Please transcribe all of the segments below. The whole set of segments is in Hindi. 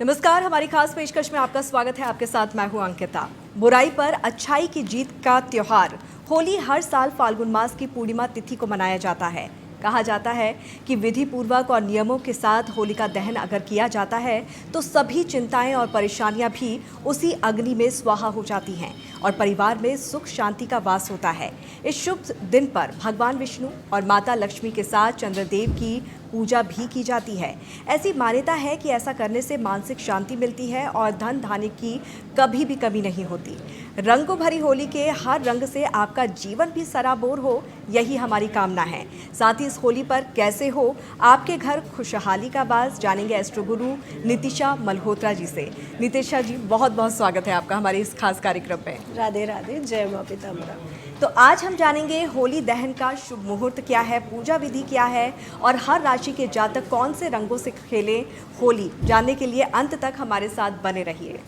नमस्कार, हमारी खास पेशकश में आपका स्वागत है। आपके साथ मैं हूं अंकिता। बुराई पर अच्छाई की जीत का त्योहार होली हर साल फाल्गुन मास की पूर्णिमा तिथि को मनाया जाता है। कहा जाता है कि विधि पूर्वक और नियमों के साथ होलिका दहन अगर किया जाता है तो सभी चिंताएं और परेशानियां भी उसी अग्नि में स्वाहा हो जाती हैं और परिवार में सुख शांति का वास होता है। इस शुभ दिन पर भगवान विष्णु और माता लक्ष्मी के साथ चंद्रदेव की पूजा भी की जाती है। ऐसी मान्यता है कि ऐसा करने से मानसिक शांति मिलती है और धन धान्य की कभी भी कमी नहीं होती। रंगों भरी होली के हर रंग से आपका जीवन भी सराबोर हो, यही हमारी कामना है। साथ ही इस होली पर कैसे हो आपके घर खुशहाली का वास, जानेंगे एस्ट्रो गुरु नितिशा मल्होत्रा जी से। नितिशा जी, बहुत बहुत स्वागत है आपका हमारे इस खास कार्यक्रम में। राधे राधे, जय माँ पीताम्बरा। तो आज हम जानेंगे होली दहन का शुभ मुहूर्त क्या है, पूजा विधि क्या है और हर राशि के जातक कौन से रंगों से खेलें होली। जानने के लिए अंत तक हमारे साथ बने रहिए।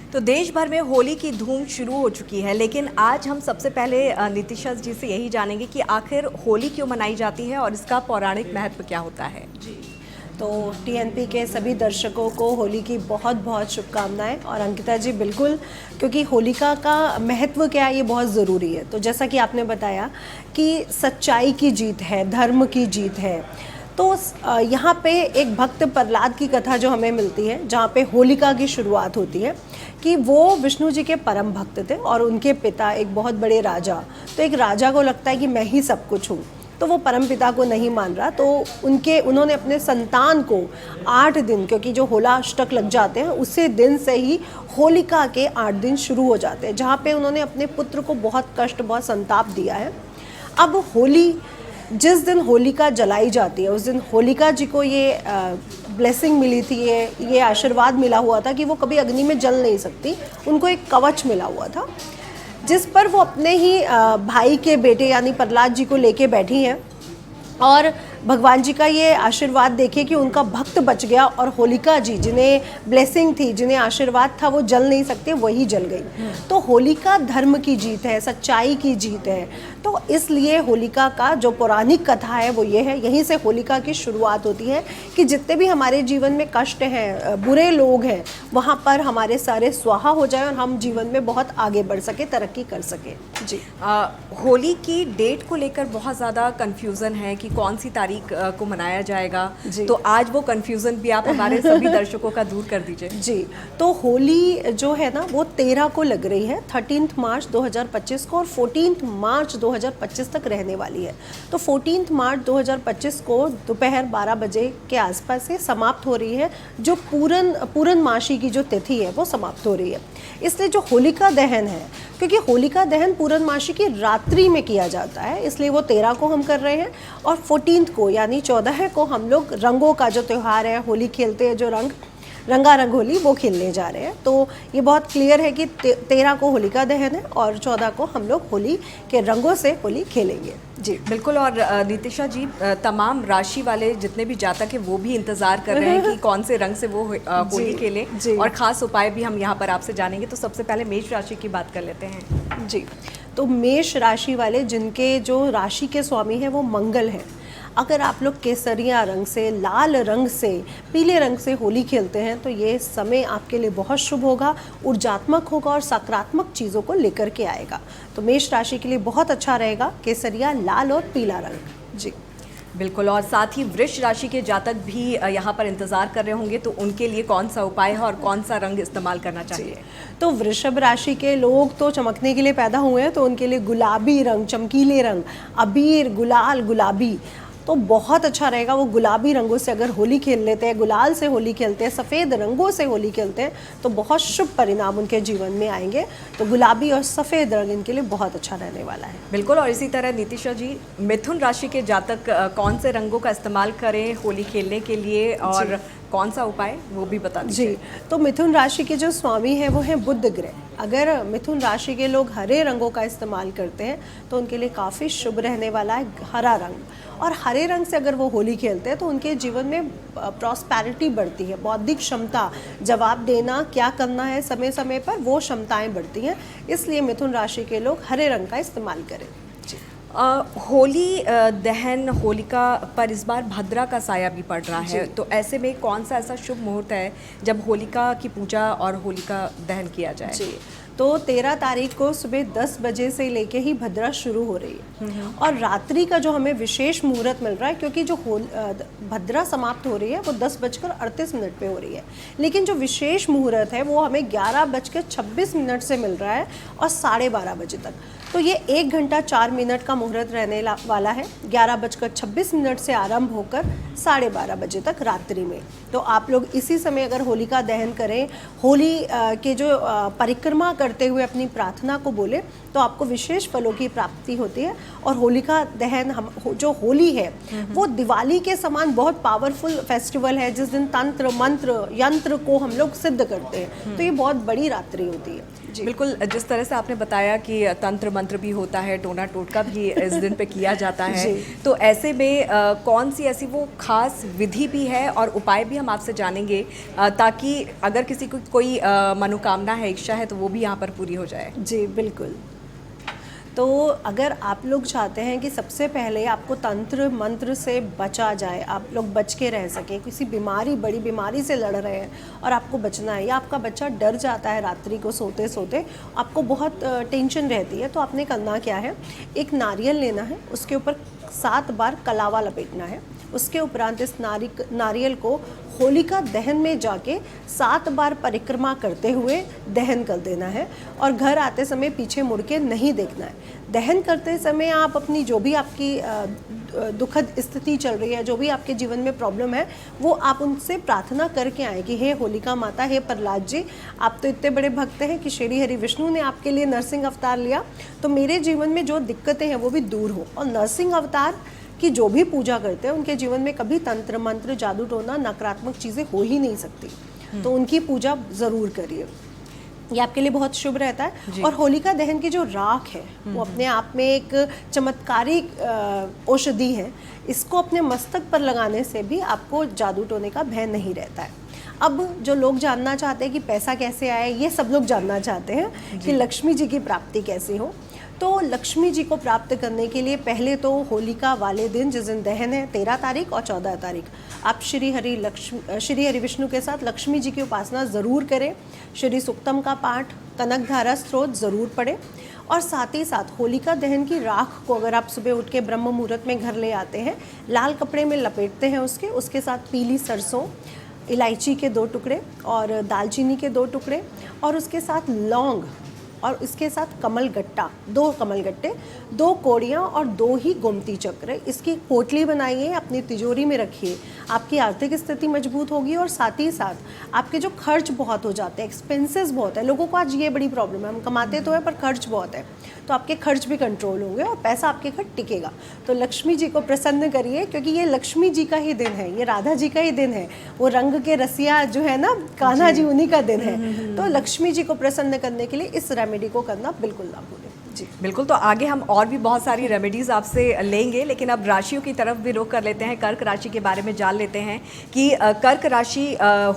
तो देश भर में होली की धूम शुरू हो चुकी है, लेकिन आज हम सबसे पहले नितिशा जी से यही जानेंगे कि आखिर होली क्यों मनाई जाती है और इसका पौराणिक महत्व क्या होता है। जी, तो टीएनपी के सभी दर्शकों को होली की बहुत बहुत शुभकामनाएं। और अंकिता जी, बिल्कुल, क्योंकि होलिका का महत्व क्या है ये बहुत ज़रूरी है। तो जैसा कि आपने बताया कि सच्चाई की जीत है, धर्म की जीत है, तो यहाँ पे एक भक्त प्रहलाद की कथा जो हमें मिलती है, जहाँ पे होलिका की शुरुआत होती है कि वो विष्णु जी के परम भक्त थे और उनके पिता एक बहुत बड़े राजा। तो एक राजा को लगता है कि मैं ही सब कुछ हूँ, तो वो परम पिता को नहीं मान रहा, तो उन्होंने अपने संतान को 8 दिन, क्योंकि जो होला अष्टक लग जाते हैं उसी दिन से ही होलिका के 8 दिन शुरू हो जाते हैं, जहाँ पे उन्होंने अपने पुत्र को बहुत कष्ट, बहुत संताप दिया है। अब होली, जिस दिन होलिका जलाई जाती है उस दिन होलिका जी को ये ब्लेसिंग मिली थी, ये आशीर्वाद मिला हुआ था कि वो कभी अग्नि में जल नहीं सकती। उनको एक कवच मिला हुआ था जिस पर वो अपने ही भाई के बेटे यानी प्रहलाद जी को लेके बैठी हैं और भगवान जी का ये आशीर्वाद देखे कि उनका भक्त बच गया और होलिका जी, जिन्हें ब्लेसिंग थी, जिन्हें आशीर्वाद था, वो जल नहीं सकते, वही जल गई। तो होलिका धर्म की जीत है, सच्चाई की जीत है। तो इसलिए होलिका का जो पौराणिक कथा है वो ये है, यहीं से होलिका की शुरुआत होती है कि जितने भी हमारे जीवन में कष्ट हैं, बुरे लोग हैं, वहाँ पर हमारे सारे स्वाहा हो जाए और हम जीवन में बहुत आगे बढ़ सके, तरक्की कर सके। जी, होली की डेट को लेकर बहुत ज़्यादा कन्फ्यूज़न है कि कौन सी तारीख को मनाया जाएगा, तो आज वो कन्फ्यूज़न भी आप हमारे सभी दर्शकों का दूर कर दीजिए। जी, तो होली जो है ना वो 13 को लग रही है, 13 मार्च 2025 को, और 14 मार्च 2025 तक रहने वाली है। तो 14 मार्च 2025 को दोपहर 12 बजे के आसपास से समाप्त हो रही है। जो पूर्णमासी की जो तिथि है वो समाप्त हो रही है। इसलिए जो होलिका दहन है, क्योंकि होलिका दहन पूर्णमासी की रात्रि में किया जाता है, इसलिए वो 13 को हम कर रहे हैं और 14 को यानी 14 को हम लोग रंगों का जो त्यौहार है, होली खेलते हैं, जो रंगारंग होली वो खेलने जा रहे हैं। तो ये बहुत क्लियर है कि 13 को होलिका दहन है और 14 को हम लोग होली के रंगों से होली खेलेंगे। जी बिल्कुल। और नितिशा जी, तमाम राशि वाले जितने भी जातक हैं वो भी इंतजार कर रहे हैं कि कौन से रंग से वो होली खेलें और ख़ास उपाय भी हम यहाँ पर आपसे जानेंगे। तो सबसे पहले मेष राशि की बात कर लेते हैं। जी, तो मेष राशि वाले, जिनके जो राशि के स्वामी हैं वो मंगल हैं, अगर आप लोग केसरिया रंग से, लाल रंग से, पीले रंग से होली खेलते हैं तो ये समय आपके लिए बहुत शुभ होगा, ऊर्जात्मक होगा और सकारात्मक चीज़ों को लेकर के आएगा। तो मेष राशि के लिए बहुत अच्छा रहेगा केसरिया, लाल और पीला रंग। जी बिल्कुल। और साथ ही वृष राशि के जातक भी यहाँ पर इंतजार कर रहे होंगे, तो उनके लिए कौन सा उपाय है और कौन सा रंग इस्तेमाल करना चाहिए? तो वृषभ राशि के लोग तो चमकने के लिए पैदा हुए हैं, तो उनके लिए गुलाबी रंग, चमकीले रंग, अबीर, गुलाल, गुलाबी, तो बहुत अच्छा रहेगा। वो गुलाबी रंगों से अगर होली खेल लेते हैं, गुलाल से होली खेलते हैं, सफ़ेद रंगों से होली खेलते हैं, तो बहुत शुभ परिणाम उनके जीवन में आएंगे। तो गुलाबी और सफ़ेद रंग इनके लिए बहुत अच्छा रहने वाला है। बिल्कुल। और इसी तरह नितिशा जी, मिथुन राशि के जातक कौन से रंगों का इस्तेमाल करें होली खेलने के लिए और कौन सा उपाय वो भी बता दीजिए। जी, तो मिथुन राशि के जो स्वामी हैं वो हैं बुध ग्रह। अगर मिथुन राशि के लोग हरे रंगों का इस्तेमाल करते हैं तो उनके लिए काफ़ी शुभ रहने वाला है हरा रंग। और हरे रंग से अगर वो होली खेलते हैं तो उनके जीवन में प्रॉस्पेरिटी बढ़ती है, बौद्धिक क्षमता, जवाब देना, क्या करना है समय समय पर, वो क्षमताएं बढ़ती हैं। इसलिए मिथुन राशि के लोग हरे रंग का इस्तेमाल करें। जी। होली दहन होलिका पर इस बार भद्रा का साया भी पड़ रहा है, तो ऐसे में कौन सा ऐसा शुभ मुहूर्त है जब होलिका की पूजा और होलिका दहन किया जाए? जी, तो 13 तारीख को सुबह 10 बजे से लेके ही भद्रा शुरू हो रही है और रात्रि का जो हमें विशेष मुहूर्त मिल रहा है, क्योंकि जो भद्रा समाप्त हो रही है वो 10:38 पे हो रही है, लेकिन जो विशेष मुहूर्त है वो हमें 11:26 से मिल रहा है और 12:30 बजे तक। तो ये 1 घंटा 4 मिनट का मुहूर्त रहने वाला है, 11:26 से आरंभ होकर 12:30 बजे तक रात्रि में। तो आप लोग इसी समय अगर होलिका दहन करें, होली के जो परिक्रमा करते हुए अपनी प्रार्थना को बोले, तो आपको विशेष फलों की प्राप्ति होती है। और होलिका दहन जो होली है वो दिवाली के समान बहुत पावरफुल फेस्टिवल है, जिस दिन तंत्र मंत्र यंत्र को हम लोग सिद्ध करते हैं। तो ये बहुत बड़ी रात्रि होती है। जी बिल्कुल, जिस तरह से आपने बताया कि तंत्र मंत्र भी होता है, टोना टोटका भी इस दिन पे किया जाता है, तो ऐसे में कौन सी ऐसी वो खास विधि भी है और उपाय भी हम आपसे जानेंगे, ताकि अगर किसी को कोई मनोकामना है, इच्छा है, तो वो भी यहाँ पर पूरी हो जाए। जी बिल्कुल। तो अगर आप लोग चाहते हैं कि सबसे पहले आपको तंत्र मंत्र से बचा जाए, आप लोग बच के रह सकें, किसी बड़ी बीमारी से लड़ रहे हैं और आपको बचना है, या आपका बच्चा डर जाता है रात्रि को सोते सोते, आपको बहुत टेंशन रहती है, तो आपने करना क्या है, एक नारियल लेना है, उसके ऊपर 7 बार कलावा लपेटना है। उसके उपरांत इस नारियल को होलिका दहन में जाके 7 बार परिक्रमा करते हुए दहन कर देना है और घर आते समय पीछे मुड़ के नहीं देखना है। दहन करते समय आप अपनी जो भी आपकी दुखद स्थिति चल रही है, जो भी आपके जीवन में प्रॉब्लम है, वो आप उनसे प्रार्थना करके आए कि हे होलिका माता, हे प्रहलाद जी, आप तो इतने बड़े भक्त हैं कि श्री हरि विष्णु ने आपके लिए नरसिंह अवतार लिया, तो मेरे जीवन में जो दिक्कतें हैं वो भी दूर हो। और नरसिंह अवतार कि जो भी पूजा करते हैं उनके जीवन में कभी तंत्र मंत्र जादू टोना नकारात्मक चीज़ें हो ही नहीं सकती, तो उनकी पूजा ज़रूर करिए, ये आपके लिए बहुत शुभ रहता है। और होलिका दहन की जो राख है वो अपने आप में एक चमत्कारिक औषधि है, इसको अपने मस्तक पर लगाने से भी आपको जादू टोने का भय नहीं रहता है। अब जो लोग जानना चाहते हैं कि पैसा कैसे आए, ये सब लोग जानना चाहते हैं कि लक्ष्मी जी की प्राप्ति कैसे हो। तो लक्ष्मी जी को प्राप्त करने के लिए पहले तो होलिका वाले दिन, जिस दिन दहन है 13 तारीख और 14 तारीख, आप श्री हरि विष्णु के साथ लक्ष्मी जी की उपासना ज़रूर करें, श्री सुक्तम का पाठ, कनक धारा स्त्रोत ज़रूर पढ़ें। और साथ ही साथ होलिका दहन की राख को अगर आप सुबह उठ के ब्रह्म मुहूर्त में घर ले आते हैं, लाल कपड़े में लपेटते हैं उसके साथ पीली सरसों, इलायची के 2 टुकड़े और दालचीनी के 2 टुकड़े और उसके साथ लौंग और इसके साथ कमलगट्टा, 2 कमलगट्टे, 2 कोड़ियाँ और 2 ही गोमती चक्र, इसकी पोटली बनाइए, अपनी तिजोरी में रखिए, आपकी आर्थिक स्थिति मजबूत होगी। और साथ ही साथ आपके जो खर्च बहुत हो जाते हैं, एक्सपेंसेस बहुत है, लोगों को आज ये बड़ी प्रॉब्लम है, हम कमाते तो है पर खर्च बहुत है, तो आपके खर्च भी कंट्रोल होंगे और पैसा आपके घर टिकेगा। तो लक्ष्मी जी को प्रसन्न करिए, क्योंकि ये लक्ष्मी जी का ही दिन है, ये राधा जी का ही दिन है, वो रंग के रसिया जो है ना कान्हा जी, उन्हीं का दिन है। तो लक्ष्मी जी को प्रसन्न करने के लिए इस रेमेडी को करना बिल्कुल ना भूलें। जी बिल्कुल, तो आगे हम और भी बहुत सारी रेमेडीज़ आपसे लेंगे, लेकिन अब राशियों की तरफ भी रुख कर लेते हैं, कर्क राशि के बारे में जान लेते हैं कि कर्क राशि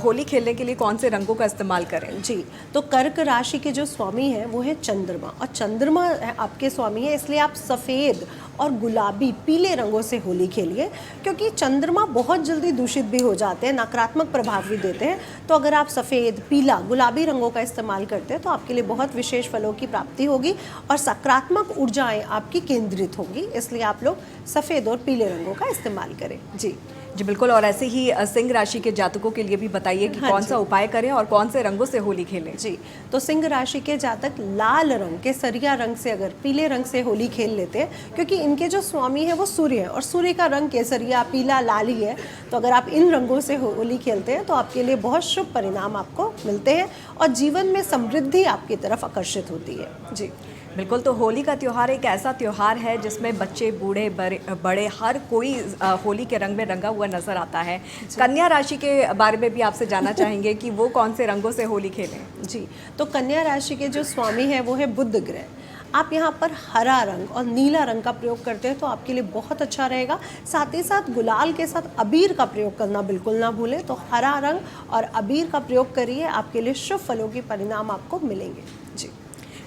होली खेलने के लिए कौन से रंगों का इस्तेमाल करें। जी, तो कर्क राशि के जो स्वामी हैं वो है चंद्रमा, और चंद्रमा आपके स्वामी है, इसलिए आप सफ़ेद और गुलाबी पीले रंगों से होली खेलिए, क्योंकि चंद्रमा बहुत जल्दी दूषित भी हो जाते हैं, नकारात्मक प्रभाव भी देते हैं। तो अगर आप सफ़ेद, पीला, गुलाबी रंगों का इस्तेमाल करते हैं तो आपके लिए बहुत विशेष फलों की प्राप्ति होगी और सकारात्मक ऊर्जाएं आपकी केंद्रित होंगी, इसलिए आप लोग सफ़ेद और पीले रंगों का इस्तेमाल करें। जी जी बिल्कुल, और ऐसे ही सिंह राशि के जातकों के लिए भी बताइए कि कौन सा उपाय करें और कौन से रंगों से होली खेलें। जी, तो सिंह राशि के जातक लाल रंग, केसरिया रंग से, अगर पीले रंग से होली खेल लेते हैं, क्योंकि इनके जो स्वामी है वो सूर्य है और सूर्य का रंग केसरिया, पीला, लाल ही है, तो अगर आप इन रंगों से होली खेलते हैं तो आपके लिए बहुत शुभ परिणाम आपको मिलते हैं और जीवन में समृद्धि आपकी तरफ आकर्षित होती है। जी बिल्कुल, तो होली का त्यौहार एक ऐसा त्यौहार है जिसमें बच्चे, बूढ़े, बड़े हर कोई होली के रंग में रंगा हुआ नज़र आता है। कन्या राशि के बारे में भी आपसे जानना चाहेंगे कि वो कौन से रंगों से होली खेलें? जी, तो कन्या राशि के जो स्वामी है वो है बुध ग्रह। आप यहाँ पर हरा रंग और नीला रंग का प्रयोग करते हैं तो आपके लिए बहुत अच्छा रहेगा। साथ ही साथ गुलाल के साथ अबीर का प्रयोग करना बिल्कुल ना भूलें। तो हरा रंग और अबीर का प्रयोग करिए, आपके लिए शुभ फलों के परिणाम आपको मिलेंगे। जी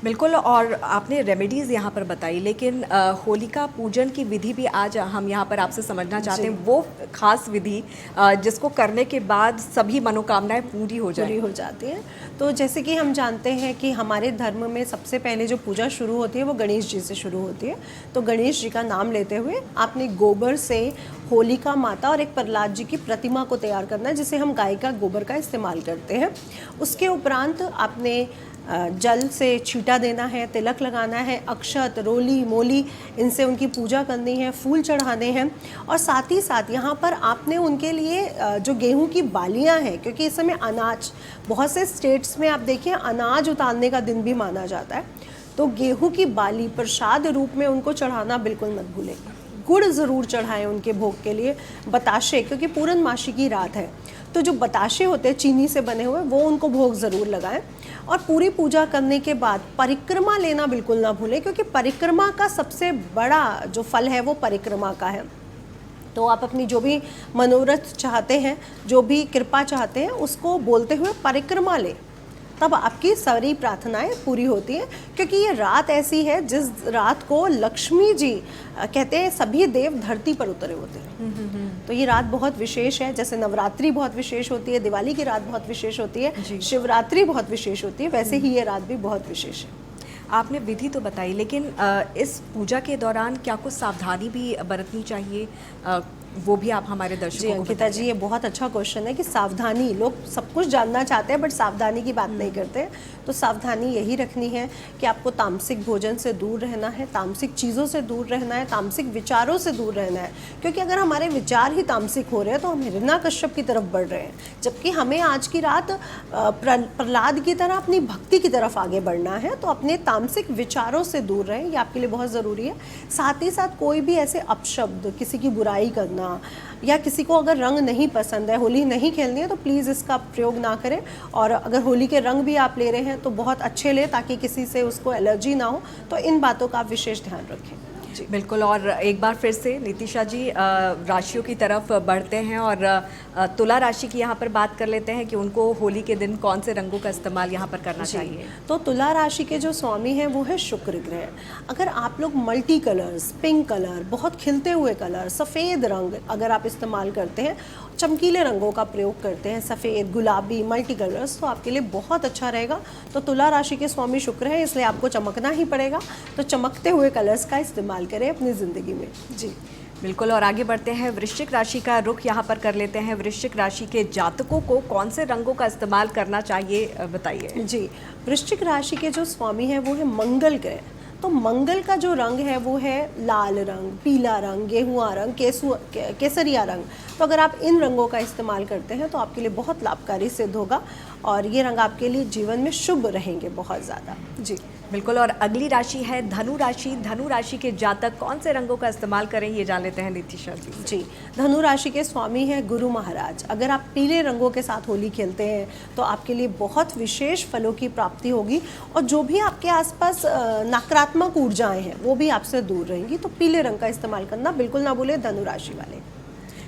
बिल्कुल, और आपने रेमेडीज़ यहाँ पर बताई, लेकिन होलिका पूजन की विधि भी आज हम यहाँ पर आपसे समझना चाहते हैं। वो खास विधि जिसको करने के बाद सभी मनोकामनाएं पूरी हो जाती हैं। तो जैसे कि हम जानते हैं कि हमारे धर्म में सबसे पहले जो पूजा शुरू होती है वो गणेश जी से शुरू होती है। तो गणेश जी का नाम लेते हुए आपने गोबर से होलिका माता और एक प्रहलाद जी की प्रतिमा को तैयार करना है, जिसे हम गाय का गोबर का इस्तेमाल करते हैं। उसके उपरांत आपने जल से छींटा देना है, तिलक लगाना है, अक्षत, रोली, मोली, इनसे उनकी पूजा करनी है, फूल चढ़ाने हैं। और साथ ही साथ यहाँ पर आपने उनके लिए जो गेहूं की बालियाँ हैं, क्योंकि इस समय अनाज, बहुत से स्टेट्स में आप देखिए अनाज उतारने का दिन भी माना जाता है, तो गेहूं की बाली प्रसाद रूप में उनको चढ़ाना बिल्कुल मत भूलें। गुड़ ज़रूर चढ़ाएं उनके भोग के लिए। बताशे, क्योंकि पूर्णमासी की रात है तो जो बताशे होते हैं चीनी से बने हुए, वो उनको भोग ज़रूर लगाएं। और पूरी पूजा करने के बाद परिक्रमा लेना बिल्कुल ना भूलें, क्योंकि परिक्रमा का सबसे बड़ा जो फल है वो परिक्रमा का है। तो आप अपनी जो भी मनोरथ चाहते हैं, जो भी कृपा चाहते हैं, उसको बोलते हुए परिक्रमा लें, तब आपकी सारी प्रार्थनाएं पूरी होती हैं। क्योंकि ये रात ऐसी है जिस रात को लक्ष्मी जी कहते हैं सभी देव धरती पर उतरे होते हैं। तो ये रात बहुत विशेष है। जैसे नवरात्रि बहुत विशेष होती है, दिवाली की रात बहुत विशेष होती है, शिवरात्रि बहुत विशेष होती है, वैसे ही ये रात भी बहुत विशेष है। आपने विधि तो बताई, लेकिन इस पूजा के दौरान क्या कुछ सावधानी भी बरतनी चाहिए, वो भी आप हमारे दर्शकों को अंकिता जी, ये बहुत अच्छा क्वेश्चन है कि सावधानी, लोग सब कुछ जानना चाहते हैं बट सावधानी की बात नहीं करते। तो सावधानी यही रखनी है कि आपको तामसिक भोजन से दूर रहना है, तामसिक चीज़ों से दूर रहना है, तामसिक विचारों से दूर रहना है। क्योंकि अगर हमारे विचार ही तामसिक हो रहे हैं तो हम हिरण्यकश्यप की तरफ बढ़ रहे हैं, जबकि हमें आज की रात प्रहलाद की तरह अपनी भक्ति की तरफ आगे बढ़ना है। तो अपने तामसिक विचारों से दूर रहें, ये आपके लिए बहुत ज़रूरी है। साथ ही साथ कोई भी ऐसे अपशब्द, किसी की बुराई करना, या किसी को अगर रंग नहीं पसंद है, होली नहीं खेलनी है, तो प्लीज़ इसका प्रयोग ना करें। और अगर होली के रंग भी आप ले रहे हैं तो बहुत अच्छे लें, ताकि किसी से उसको एलर्जी ना हो। तो इन बातों का आप विशेष ध्यान रखें। जी बिल्कुल, और एक बार फिर से नीतिशा जी राशियों की तरफ बढ़ते हैं और तुला राशि की यहाँ पर बात कर लेते हैं कि उनको होली के दिन कौन से रंगों का इस्तेमाल यहाँ पर करना चाहिए। तो तुला राशि के जो स्वामी हैं वो है शुक्र ग्रह। अगर आप लोग मल्टी कलर्स, पिंक कलर, बहुत खिलते हुए कलर, सफ़ेद रंग अगर आप इस्तेमाल करते हैं, चमकीले रंगों का प्रयोग करते हैं, सफ़ेद, गुलाबी, मल्टी कलर्स, तो आपके लिए बहुत अच्छा रहेगा। तो तुला राशि के स्वामी शुक्र है, इसलिए आपको चमकना ही पड़ेगा। तो चमकते हुए कलर्स का इस्तेमाल करें अपनी ज़िंदगी में। जी बिल्कुल, और आगे बढ़ते हैं, वृश्चिक राशि का रुख यहाँ पर कर लेते हैं। वृश्चिक राशि के जातकों को कौन से रंगों का इस्तेमाल करना चाहिए, बताइए। जी, वृश्चिक राशि के जो स्वामी हैं वो है मंगल ग्रह। तो मंगल का जो रंग है वो है लाल रंग, पीला रंग, गेहुआ रंग, केसरिया रंग। तो अगर आप इन रंगों का इस्तेमाल करते हैं तो आपके लिए बहुत लाभकारी सिद्ध होगा, और ये रंग आपके लिए जीवन में शुभ रहेंगे बहुत ज़्यादा। जी बिल्कुल, और अगली राशि है धनु राशि। धनु राशि के जातक कौन से रंगों का इस्तेमाल करें, ये जान लेते हैं नीतिशा जी। जी, धनु राशि के स्वामी हैं गुरु महाराज। अगर आप पीले रंगों के साथ होली खेलते हैं तो आपके लिए बहुत विशेष फलों की प्राप्ति होगी, और जो भी आपके आसपास नकारात्मक ऊर्जाएं हैं वो भी आपसे दूर रहेंगी। तो पीले रंग का इस्तेमाल करना बिल्कुल ना भूलें धनु राशि वाले।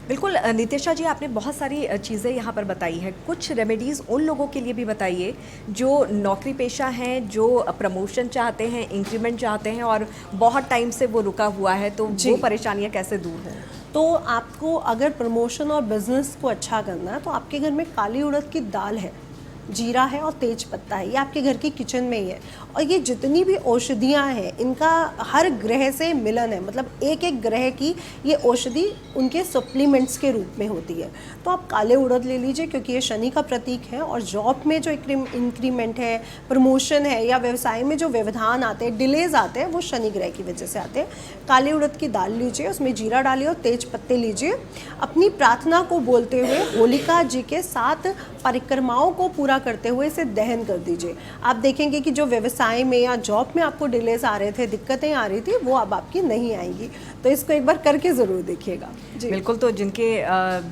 बिल्कुल नितिशा जी, आपने बहुत सारी चीज़ें यहाँ पर बताई है। कुछ रेमेडीज़ उन लोगों के लिए भी बताइए जो नौकरी पेशा हैं, जो प्रमोशन चाहते हैं, इंक्रीमेंट चाहते हैं और बहुत टाइम से वो रुका हुआ है, तो वो परेशानियाँ कैसे दूर हों। तो आपको अगर प्रमोशन और बिजनेस को अच्छा करना है तो आपके घर में काली उड़द की दाल है, जीरा है और तेज पत्ता है, ये आपके घर की किचन में ही है। और ये जितनी भी औषधियाँ हैं इनका हर ग्रह से मिलन है, मतलब एक एक ग्रह की ये औषधि उनके सप्लीमेंट्स के रूप में होती है। तो आप काले उड़द ले लीजिए, क्योंकि ये शनि का प्रतीक है, और जॉब में जो इंक्रीमेंट है, प्रमोशन है, या व्यवसाय में जो व्यवधान आते हैं, डिलेज आते हैं, वो शनि ग्रह की वजह से आते हैं। काले उड़द की दाल लीजिए, उसमें जीरा डालिए और तेज पत्ते लीजिए। अपनी प्रार्थना को बोलते हुए होलिका जी के साथ परिक्रमाओं को पूरा पूरा करते हुए इसे दहन कर दीजिए। आप देखेंगे कि जो व्यवसाय में या जॉब में आपको डिलेज आ रहे थे, दिक्कतें आ रही थी, वो अब आपकी नहीं आएंगी। तो इसको एक बार करके ज़रूर देखिएगा जी। बिल्कुल, तो जिनके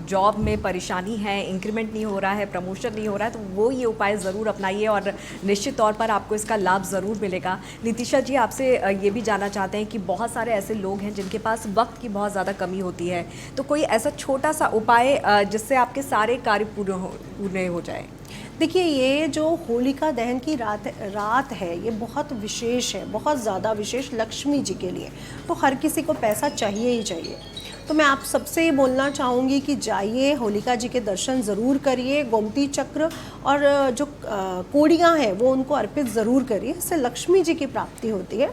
जॉब में परेशानी है, इंक्रीमेंट नहीं हो रहा है, प्रमोशन नहीं हो रहा है, तो वो ये उपाय ज़रूर अपनाइए और निश्चित तौर पर आपको इसका लाभ ज़रूर मिलेगा। नितिशा जी, आपसे ये भी जानना चाहते हैं कि बहुत सारे ऐसे लोग हैं जिनके पास वक्त की बहुत ज़्यादा कमी होती है, तो कोई ऐसा छोटा सा उपाय जिससे आपके सारे कार्य पूरे हो जाए? देखिए, ये जो होलिका दहन की रात है, ये बहुत विशेष है, बहुत ज़्यादा विशेष लक्ष्मी जी के लिए। तो हर किसी को पैसा चाहिए ही चाहिए। तो मैं आप सबसे ये बोलना चाहूँगी कि जाइए, होलिका जी के दर्शन ज़रूर करिए, गोमती चक्र और जो कोड़ियाँ हैं वो उनको अर्पित ज़रूर करिए, इससे लक्ष्मी जी की प्राप्ति होती है।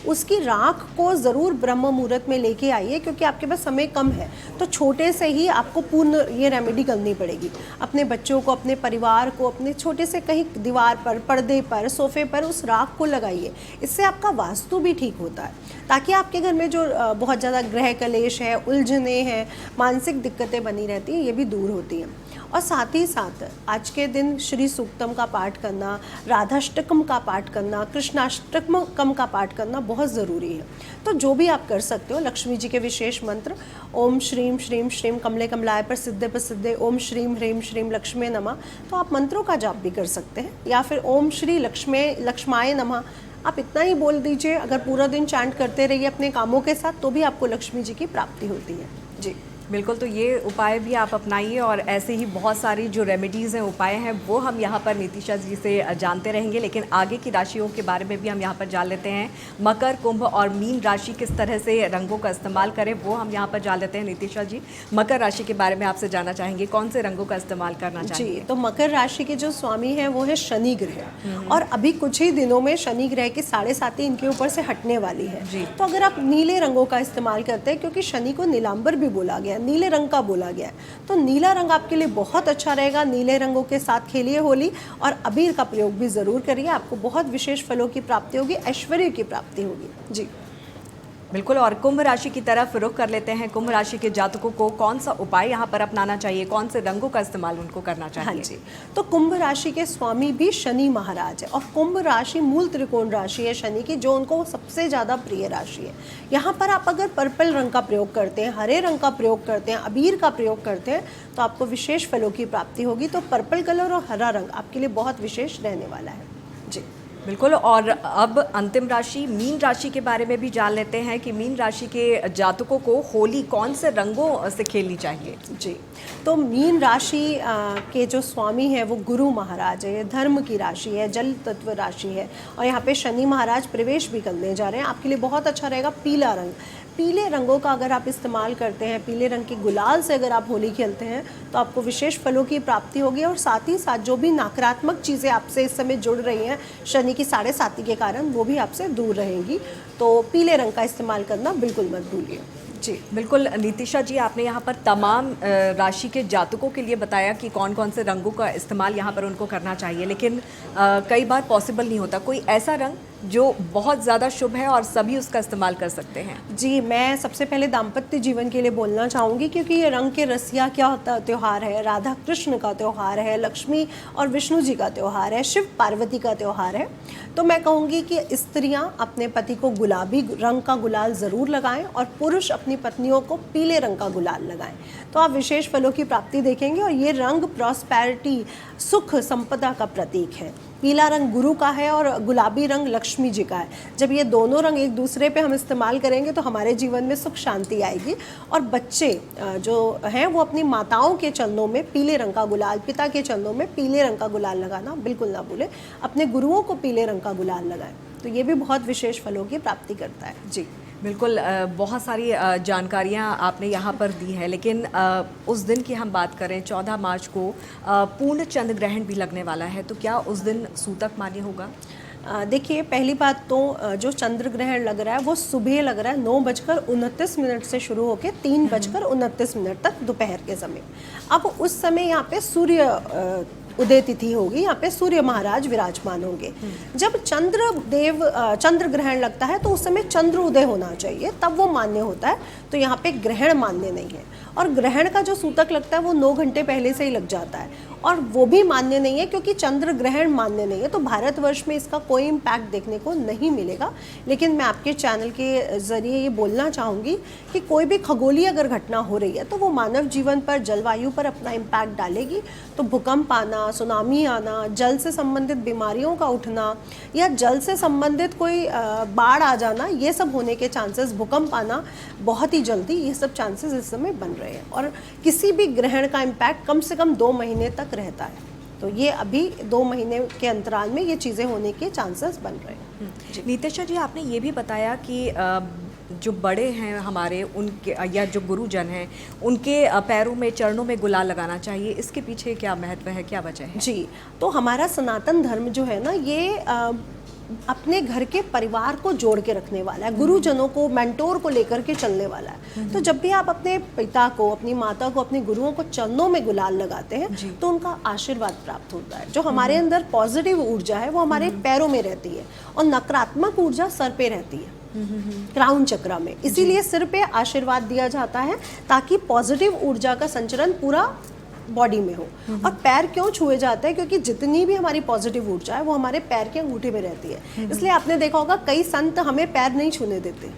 उसकी राख को ज़रूर ब्रह्म मुहूर्त में लेके आइए, क्योंकि आपके पास समय कम है, तो छोटे से ही आपको पूर्ण ये रेमेडी करनी पड़ेगी। अपने बच्चों को, अपने परिवार को, अपने छोटे से कहीं दीवार पर, पर्दे पर, सोफे पर उस राख को लगाइए। इससे आपका वास्तु भी ठीक होता है, ताकि आपके घर में जो बहुत ज़्यादा ग्रह कलेश है, उलझने हैं, मानसिक दिक्कतें बनी रहती हैं, ये भी दूर होती हैं। और साथ ही साथ आज के दिन श्री सूक्तम का पाठ करना, राधाष्टकम का पाठ करना, कृष्णाष्टकम का पाठ करना बहुत ज़रूरी है। तो जो भी आप कर सकते हो, लक्ष्मी जी के विशेष मंत्र, ओम श्रीम श्रीम श्रीम कमले कमलाय प्रसिद्धे प्रसिद्धे, ओम श्रीम ह्रीम श्रीम लक्ष्मी नमः, तो आप मंत्रों का जाप भी कर सकते हैं। या फिर ओम श्री लक्ष्माय नमः, आप इतना ही बोल दीजिए। अगर पूरा दिन चैंट करते रहिए अपने कामों के साथ, तो भी आपको लक्ष्मी जी की प्राप्ति होती है जी। बिल्कुल, तो ये उपाय भी आप अपनाइए और ऐसे ही बहुत सारी जो रेमेडीज़ हैं, उपाय हैं, वो हम यहाँ पर नितिशा जी से जानते रहेंगे। लेकिन आगे की राशियों के बारे में भी हम यहाँ पर जान लेते हैं। मकर, कुंभ और मीन राशि किस तरह से रंगों का इस्तेमाल करें, वो हम यहाँ पर जान लेते हैं। नितिशा जी, मकर राशि के बारे में आपसे जानना चाहेंगे, कौन से रंगों का इस्तेमाल करना चाहिए? जी, तो मकर राशि के जो स्वामी हैं वो है शनि ग्रह, और अभी कुछ ही दिनों में शनि ग्रह की 7.5 इनके ऊपर से हटने वाली है जी। तो अगर आप नीले रंगों का इस्तेमाल करते हैं, क्योंकि शनि को नीलांबर भी बोला गया है, नीले रंग का बोला गया है, तो नीला रंग आपके लिए बहुत अच्छा रहेगा। नीले रंगों के साथ खेलिए होली, और अबीर का प्रयोग भी ज़रूर करिए। आपको बहुत विशेष फलों की प्राप्ति होगी, ऐश्वर्य की प्राप्ति होगी जी। बिल्कुल, और कुंभ राशि की तरफ रुख कर लेते हैं। कुंभ राशि के जातकों को कौन सा उपाय यहाँ पर अपनाना चाहिए, कौन से रंगों का इस्तेमाल उनको करना चाहिए? हाँ जी, तो कुंभ राशि के स्वामी भी शनि महाराज है, और कुंभ राशि मूल त्रिकोण राशि है शनि की, जो उनको सबसे ज़्यादा प्रिय राशि है। यहाँ पर आप अगर पर्पल रंग का प्रयोग करते हैं, हरे रंग का प्रयोग करते हैं, अबीर का प्रयोग करते हैं, तो आपको विशेष फलों की प्राप्ति होगी। तो पर्पल कलर और हरा रंग आपके लिए बहुत विशेष रहने वाला है जी। बिल्कुल, और अब अंतिम राशि मीन राशि के बारे में भी जान लेते हैं कि मीन राशि के जातकों को होली कौन से रंगों से खेलनी चाहिए? जी, तो मीन राशि के जो स्वामी है वो गुरु महाराज है, धर्म की राशि है, जल तत्व राशि है, और यहाँ पे शनि महाराज प्रवेश भी करने जा रहे हैं। आपके लिए बहुत अच्छा रहेगा पीला रंग। पीले रंगों का अगर आप इस्तेमाल करते हैं, पीले रंग के गुलाल से अगर आप होली खेलते हैं, तो आपको विशेष फलों की प्राप्ति होगी। और साथ ही साथ जो भी नकारात्मक चीज़ें आपसे इस समय जुड़ रही हैं शनि की 7.5 के कारण, वो भी आपसे दूर रहेंगी। तो पीले रंग का इस्तेमाल करना बिल्कुल मत भूलिए जी। बिल्कुल नितिशा जी, आपने यहाँ पर तमाम राशि के जातकों के लिए बताया कि कौन कौन से रंगों का इस्तेमाल यहाँ पर उनको करना चाहिए, लेकिन कई बार पॉसिबल नहीं होता। कोई ऐसा रंग जो बहुत ज़्यादा शुभ है और सभी उसका इस्तेमाल कर सकते हैं? जी, मैं सबसे पहले दाम्पत्य जीवन के लिए बोलना चाहूँगी, क्योंकि ये रंग के रसिया क्या होता त्यौहार है, राधा कृष्ण का त्यौहार है, लक्ष्मी और विष्णु जी का त्यौहार है, शिव पार्वती का त्यौहार है। तो मैं कहूँगी कि स्त्रियाँ अपने पति को गुलाबी रंग का गुलाल ज़रूर लगाएं, और पुरुष अपनी पत्नियों को पीले रंग का गुलाल लगाएं, तो आप विशेष फलों की प्राप्ति देखेंगे। और ये रंग प्रॉस्पेरिटी, सुख, संपदा का प्रतीक है। पीला रंग गुरु का है और गुलाबी रंग लक्ष्मी जी का है। जब ये दोनों रंग एक दूसरे पे हम इस्तेमाल करेंगे, तो हमारे जीवन में सुख शांति आएगी। और बच्चे जो हैं वो अपनी माताओं के चरणों में पीले रंग का गुलाल, पिता के चरणों में पीले रंग का गुलाल लगाना बिल्कुल ना भूलें। अपने गुरुओं को पीले रंग का गुलाल लगाएं, तो ये भी बहुत विशेष फलों की प्राप्ति करता है जी। बिल्कुल, बहुत सारी जानकारियाँ आपने यहाँ पर दी है, लेकिन उस दिन की हम बात करें, 14 मार्च को पूर्ण चंद्र ग्रहण भी लगने वाला है, तो क्या उस दिन सूतक मान्य होगा? देखिए, पहली बात तो जो चंद्र ग्रहण लग रहा है वो सुबह लग रहा है 9:29 से शुरू होकर 3:29 तक दोपहर के समय। अब उस समय यहाँ पे सूर्य उदय तिथि होगी, यहाँ पे सूर्य महाराज विराजमान होंगे। जब चंद्र ग्रहण लगता है, तो उस समय चंद्र उदय होना चाहिए, तब वो मान्य होता है। तो यहाँ पे ग्रहण मान्य नहीं है। और ग्रहण का जो सूतक लगता है वो 9 घंटे पहले से ही लग जाता है। और वो भी मान्य नहीं है क्योंकि चंद्र ग्रहण मान्य नहीं है, तो भारतवर्ष में इसका कोई इम्पैक्ट देखने को नहीं मिलेगा। लेकिन मैं आपके चैनल के ज़रिए ये बोलना चाहूँगी कि कोई भी खगोलीय अगर घटना हो रही है तो वो मानव जीवन पर, जलवायु पर अपना इम्पैक्ट डालेगी। तो भूकंप आना, सुनामी आना, जल से संबंधित बीमारियों का उठना या जल से संबंधित कोई बाढ़ आ जाना, ये सब होने के चांसेस, भूकंप आना बहुत ही जल्दी, ये सब चांसेस इस समय बन रहे हैं। और किसी भी ग्रहण का इम्पैक्ट कम से कम 2 महीने तक रहता है, तो ये अभी 2 महीने के अंतराल में ये चीज़ें होने के चांसेस बन रहे हैं। नीतिशा जी, आपने ये भी बताया कि जो बड़े हैं हमारे, उनके या जो गुरुजन हैं, उनके पैरों में, चरणों में गुलाल लगाना चाहिए, इसके पीछे क्या महत्व है, क्या वजह है? जी, तो हमारा सनातन धर्म जो है ना, ये अपने घर के परिवार को जोड़ के रखने वाला है, गुरुजनों को, मेंटोर को लेकर के चलने वाला है। तो जब भी आप अपने पिता को, अपनी माता को, अपने गुरुओं को चरणों में गुलाल लगाते हैं तो उनका आशीर्वाद प्राप्त होता है। जो हमारे अंदर पॉजिटिव ऊर्जा है वो हमारे पैरों में रहती है और नकारात्मक ऊर्जा सर पे रहती है, क्राउन चक्र में। इसीलिए सिर पे आशीर्वाद दिया जाता है ताकि पॉजिटिव ऊर्जा का संचरण पूरा बॉडी में हो। और पैर क्यों छुए जाते हैं? क्योंकि जितनी भी हमारी पॉजिटिव ऊर्जा है वो हमारे पैर के अंगूठे में रहती है। इसलिए आपने देखा होगा कई संत हमें पैर नहीं छूने देते,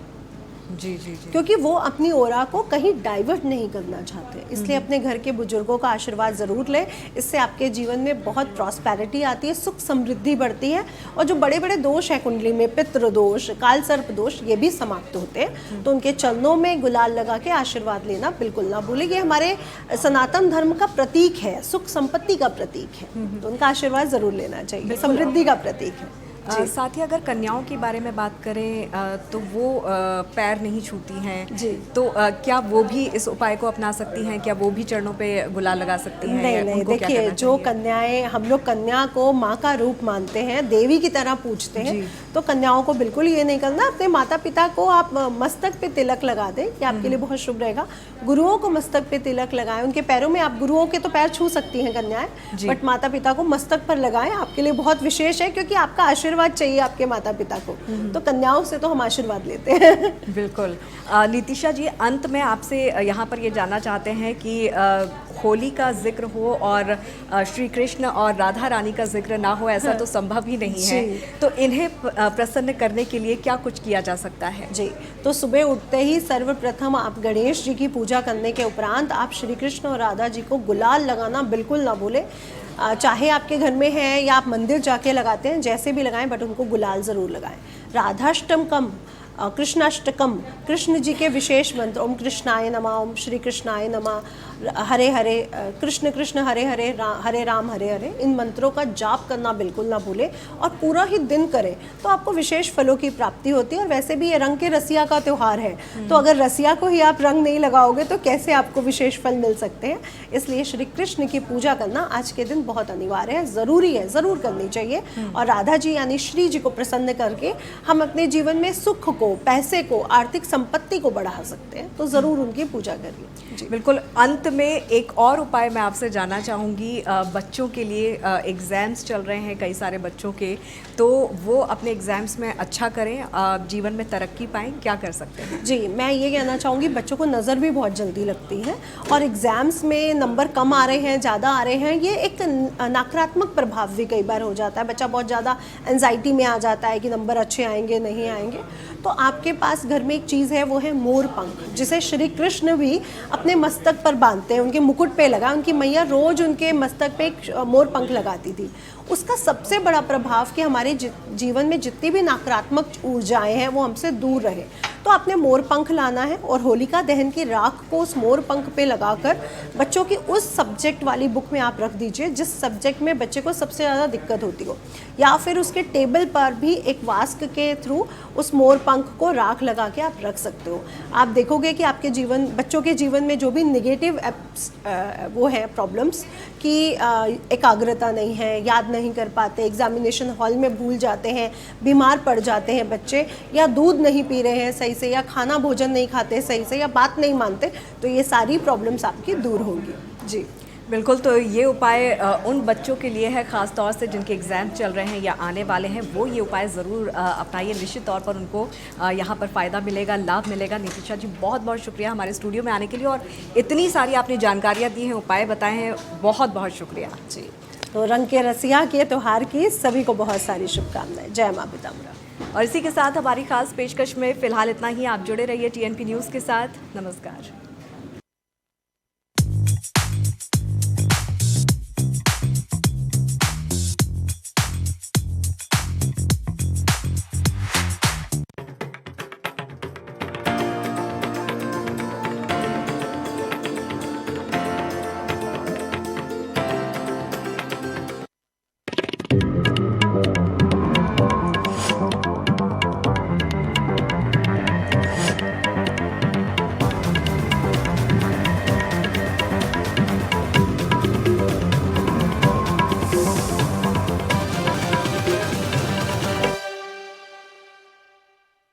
जी जी जी, क्योंकि वो अपनी ओरा को कहीं डाइवर्ट नहीं करना चाहते। इसलिए अपने घर के बुजुर्गों का आशीर्वाद ज़रूर लें, इससे आपके जीवन में बहुत प्रॉस्पेरिटी आती है, सुख समृद्धि बढ़ती है। और जो बड़े बड़े दोष हैं कुंडली में, पितृ दोष, काल सर्प दोष, ये भी समाप्त होते हैं। तो उनके चरणों में गुलाल लगा के आशीर्वाद लेना बिल्कुल ना भूलें। ये हमारे सनातन धर्म का प्रतीक है, सुख संपत्ति का प्रतीक है, तो उनका आशीर्वाद ज़रूर लेना चाहिए, समृद्धि का प्रतीक है। साथ ही अगर कन्याओं के बारे में बात करें तो वो पैर नहीं छूती हैं जी, तो क्या वो भी इस उपाय को अपना सकती हैं? क्या वो भी चरणों पे गुलाल लगा सकती हैं? नहीं नहीं, देखिए, जो कन्याएं, हम लोग कन्या को माँ का रूप मानते हैं, देवी की तरह पूजते हैं, तो कन्याओं को बिल्कुल ये नहीं करना। अपने माता पिता को आप मस्तक पे तिलक लगा दें, ये आपके लिए बहुत शुभ रहेगा। गुरुओं को मस्तक पे तिलक लगाएं, उनके पैरों में, आप गुरुओं के तो पैर छू सकती हैं कन्याएं, बट माता पिता को मस्तक पर लगाएं, आपके लिए बहुत विशेष है, क्योंकि आपका आशीर्वाद चाहिए आपके माता पिता को। तो कन्याओं से तो हम आशीर्वाद लेते हैं। बिल्कुल। नीतिशा जी, अंत में आपसे यहाँ पर ये जानना चाहते हैं कि होली का जिक्र हो और श्री कृष्ण और राधा रानी का जिक्र ना हो, ऐसा तो संभव ही नहीं है, तो इन्हें प्रसन्न करने के लिए क्या कुछ किया जा सकता है? जी, तो सुबह उठते ही सर्वप्रथम आप गणेश जी की पूजा करने के उपरांत आप श्री कृष्ण और राधा जी को गुलाल लगाना बिल्कुल ना भूलें। चाहे आपके घर में है या आप मंदिर जाके लगाते हैं, जैसे भी लगाएं, बट उनको गुलाल ज़रूर लगाएं। राधाष्टकम, कृष्णाष्टकम, कृष्ण जी के विशेष मंत्र, ओम कृष्णाय नमः, ओम श्री कृष्णाय नमः, हरे हरे कृष्ण कृष्ण हरे हरे, हरे राम हरे हरे, इन मंत्रों का जाप करना बिल्कुल ना भूलें और पूरा ही दिन करें, तो आपको विशेष फलों की प्राप्ति होती है। और वैसे भी ये रंग के रसिया का त्यौहार है, तो अगर रसिया को ही आप रंग नहीं लगाओगे तो कैसे आपको विशेष फल मिल सकते हैं? इसलिए श्री कृष्ण की पूजा करना आज के दिन बहुत अनिवार्य है, ज़रूरी है, ज़रूर करनी चाहिए। और राधा जी यानी श्री जी को प्रसन्न करके हम अपने जीवन में सुख को, पैसे को, आर्थिक संपत्ति को बढ़ा सकते हैं, तो ज़रूर उनकी पूजा करिए। बिल्कुल। अंत में एक और उपाय मैं आपसे जानना चाहूँगी, बच्चों के लिए एग्ज़ाम्स चल रहे हैं कई सारे बच्चों के, तो वो अपने एग्ज़ाम्स में अच्छा करें, जीवन में तरक्की पाएं, क्या कर सकते हैं? जी, मैं ये कहना चाहूँगी, बच्चों को नज़र भी बहुत जल्दी लगती है और एग्ज़ाम्स में नंबर कम आ रहे हैं, ज़्यादा आ रहे हैं, ये एक नकारात्मक प्रभाव भी कई बार हो जाता है। बच्चा बहुत ज़्यादा एंजाइटी में आ जाता है कि नंबर अच्छे आएंगे, नहीं आएंगे। तो आपके पास घर में एक चीज़ है, वो है मोर पंख, जिसे श्री कृष्ण भी अपने मस्तक पर बांधते हैं, उनके मुकुट पे लगा। उनकी मैया रोज उनके मस्तक पे एक मोर पंख लगाती थी। उसका सबसे बड़ा प्रभाव कि हमारे जीवन में जितनी भी नकारात्मक ऊर्जाएं हैं वो हमसे दूर रहे। तो आपने मोर पंख लाना है और होलिका दहन की राख को उस मोर पंख पे लगाकर बच्चों की उस सब्जेक्ट वाली बुक में आप रख दीजिए जिस सब्जेक्ट में बच्चे को सबसे ज़्यादा दिक्कत होती हो, या फिर उसके टेबल पर भी एक वास्क के थ्रू उस मोर पंख को राख लगा के आप रख सकते हो। आप देखोगे कि आपके जीवन, बच्चों के जीवन में जो भी निगेटिव वो है प्रॉब्लम्स कि एकाग्रता नहीं है, याद नहीं कर पाते, एग्जामिनेशन हॉल में भूल जाते हैं, बीमार पड़ जाते हैं बच्चे, या दूध नहीं पी रहे हैं सही से, या खाना भोजन नहीं खाते सही से, या बात नहीं मानते, तो ये सारी प्रॉब्लम्स आपकी दूर होंगी। जी बिल्कुल, तो ये उपाय उन बच्चों के लिए है ख़ास तौर से जिनके एग्ज़ाम चल रहे हैं या आने वाले हैं, वो ये उपाय ज़रूर अपनाइए। निश्चित तौर पर उनको यहाँ पर फ़ायदा मिलेगा, लाभ मिलेगा। नितिशा जी, बहुत बहुत शुक्रिया हमारे स्टूडियो में आने के लिए और इतनी सारी आपने जानकारियाँ दी हैं, उपाय बताए हैं, बहुत बहुत शुक्रिया जी। तो रंग के रसिया के त्योहार की सभी को बहुत सारी शुभकामनाएं। जय माँ पीताम्बरा। और इसी के साथ हमारी खास पेशकश में फ़िलहाल इतना ही। आप जुड़े रहिए TNP न्यूज़ के साथ। नमस्कार।